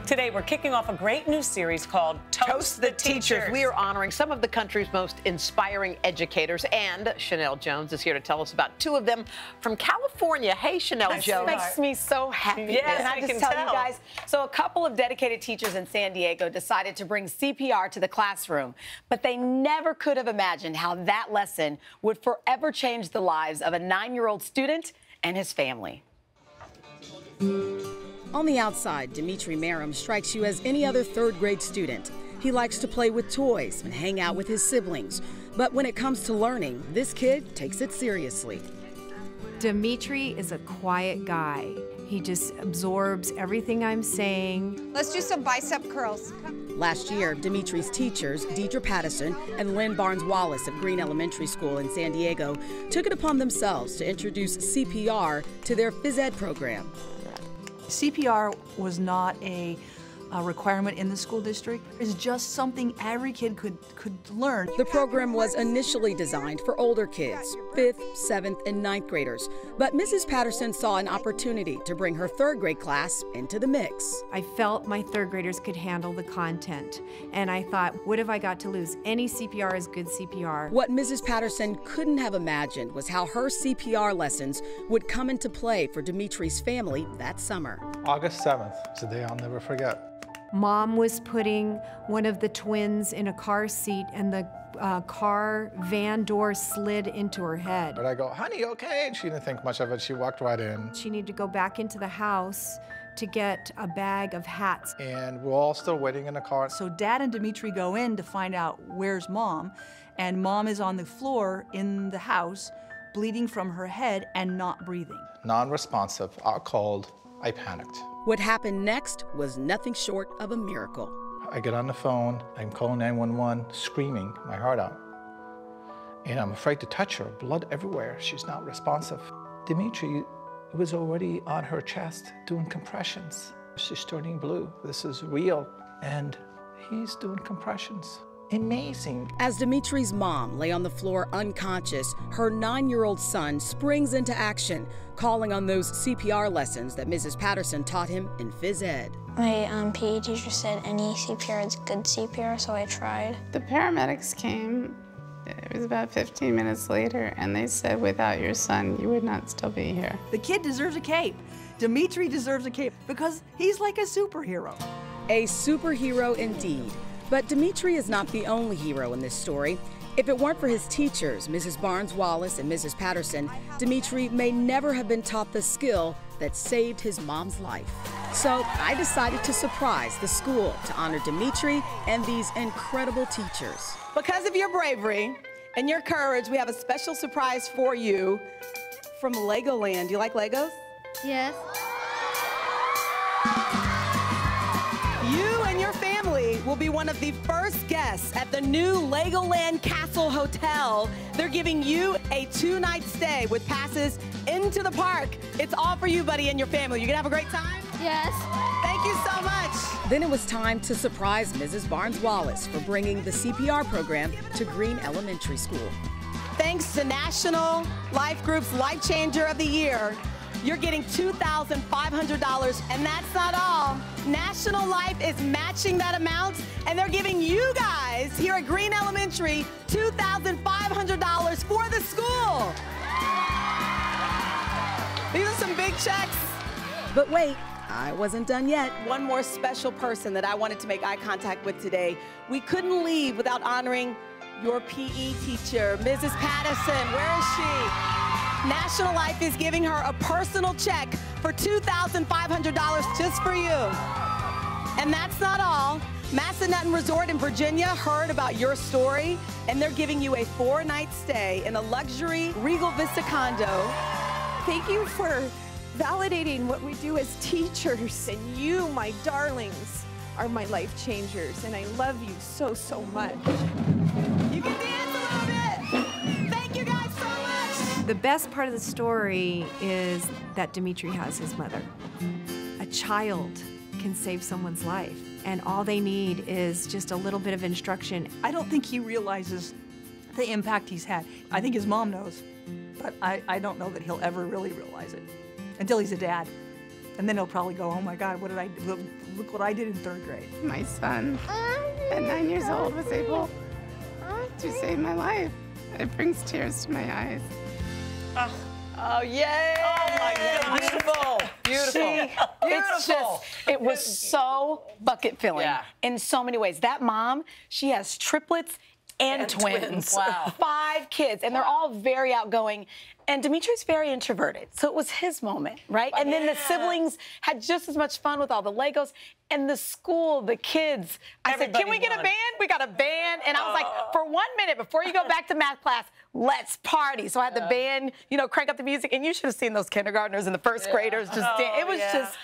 Today, we're kicking off a great new series called Toast the Teachers. We are honoring some of the country's most inspiring educators, and Chanel Jones is here to tell us about two of them from California. Hey, Chanel Jones. Makes me so happy. Yes, and I can just tell tell you guys, so a couple of dedicated teachers in San Diego decided to bring CPR to the classroom, but they never could have imagined how that lesson would forever change the lives of a 9-year-old student and his family. On the outside, Dimitri Merrim strikes you as any other third-grade student. He likes to play with toys and hang out with his siblings. But when it comes to learning, this kid takes it seriously. Dimitri is a quiet guy. He just absorbs everything I'm saying. Let's do some bicep curls. Last year, Dimitri's teachers, Dedra Patterson and Lynn Barnes-Wallace of Green Elementary School in San Diego, took it upon themselves to introduce CPR to their phys ed program. CPR was not a requirement in the school district. It's just something every kid could learn. The program was initially designed for older kids, 5th, 7th, and 9th graders. But Mrs. Patterson saw an opportunity to bring her 3rd grade class into the mix. I felt my 3rd graders could handle the content. And I thought, what have I got to lose? Any CPR is good CPR. What Mrs. Patterson couldn't have imagined was how her CPR lessons would come into play for Dimitri's family that summer. August 7th is a day I'll never forget. Mom was putting one of the twins in a car seat, and the car van door slid into her head. But I go, honey, okay? And she didn't think much of it. She walked right in. She needed to go back into the house to get a bag of hats. And we're all still waiting in the car. So Dad and Dimitri go in to find out where's Mom, and Mom is on the floor in the house, bleeding from her head and not breathing. Non-responsive, out cold. I panicked. What happened next was nothing short of a miracle. I get on the phone, I'm calling 911, screaming my heart out. And I'm afraid to touch her, blood everywhere. She's not responsive. Dimitri was already on her chest doing compressions. She's turning blue. This is real. And he's doing compressions. Amazing. As Dimitri's mom lay on the floor unconscious, her 9-year-old son springs into action, calling on those CPR lessons that Mrs. Patterson taught him in phys ed. My PE teacher said any CPR is good CPR, so I tried. The paramedics came, it was about 15 minutes later, and they said, without your son, you would not still be here. The kid deserves a cape. Dimitri deserves a cape because he's like a superhero. A superhero indeed. But Dimitri is not the only hero in this story. If it weren't for his teachers, Mrs. Barnes-Wallace and Mrs. Patterson, Dimitri may never have been taught the skill that saved his mom's life. So I decided to surprise the school to honor Dimitri and these incredible teachers. Because of your bravery and your courage, we have a special surprise for you from Legoland. Do you like Legos? Yes. You and your family will be one of the first guests at the new Legoland Castle Hotel. They're giving you a 2-night stay with passes into the park. It's all for you, buddy, and your family. You gonna have a great time? Yes. Thank you so much. Then it was time to surprise Mrs. Barnes-Wallace for bringing the CPR program to Green Elementary School. Thanks to National Life Group's Life Changer of the Year, you're getting $2,500, and that's not all. National Life is matching that amount, and they're giving you guys here at Green Elementary $2,500 for the school. These are some big checks. But wait, I wasn't done yet. One more special person that I wanted to make eye contact with today. We couldn't leave without honoring your PE teacher, Mrs. Patterson. Where is she? National Life is giving her a personal check for $2,500 just for you. And that's not all. Massanutten Resort in Virginia heard about your story, and they're giving you a 4-night stay in a luxury Regal Vista condo. Thank you for validating what we do as teachers. And you, my darlings, are my life changers, and I love you so, so much. You can dance a little bit. Thank you guys so much. The best part of the story is that Dimitri has his mother. A child can save someone's life, and all they need is just a little bit of instruction. I don't think he realizes the impact he's had. I think his mom knows, but I don't know that he'll ever really realize it until he's a dad. And then he'll probably go, oh my God, what did I do? Look what I did in 3rd grade. My son, at 9 years old, was able to save my life. It brings tears to my eyes. Oh, yay! Oh, my gosh. Beautiful. Beautiful. It's just, it was so bucket filling in so many ways. That mom, she has triplets and twins. Wow. 5 kids, and they're all very outgoing. And Dimitri's very introverted, so it was his moment, right? And then the siblings had just as much fun with all the Legos. And the school, the kids, I said, can we get a band? We got a band. And I was like, for 1 minute, before you go back to math class, let's party. So I had the band, you know, crank up the music. And you should have seen those kindergartners and the 1st graders just dance. It was just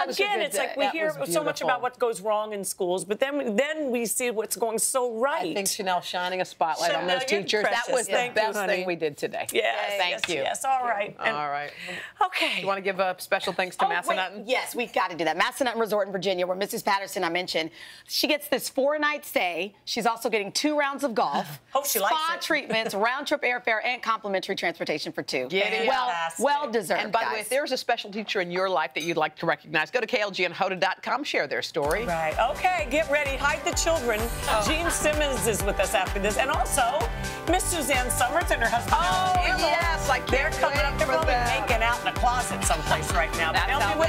again, it's like we hear so much about what goes wrong in schools, but then we see what's going so right. I think Chanel shining a spotlight on those teachers. That was the best thing we did today. Yes, thank you. Yes, all right. All right. Okay. You want to give a special thanks to Massanutten? Yes, we got to do that. Massanutten Resort in Virginia, where Mrs. Patterson, I mentioned, she gets this 4-night stay. She's also getting 2 rounds of golf. She likes spa it. treatments, round-trip airfare, and complimentary transportation for 2. Fantastic. Well deserved. And by the way, if there's a special teacher in your life that you'd like to recognize, go to KLG and Hoda.com, share their story. Right. Okay, get ready. Hide the children. Gene Simmons is with us after this. And also, Miss Suzanne Summers and her husband. Oh, yes. They're coming up. They're probably making out in a closet someplace right now. That's how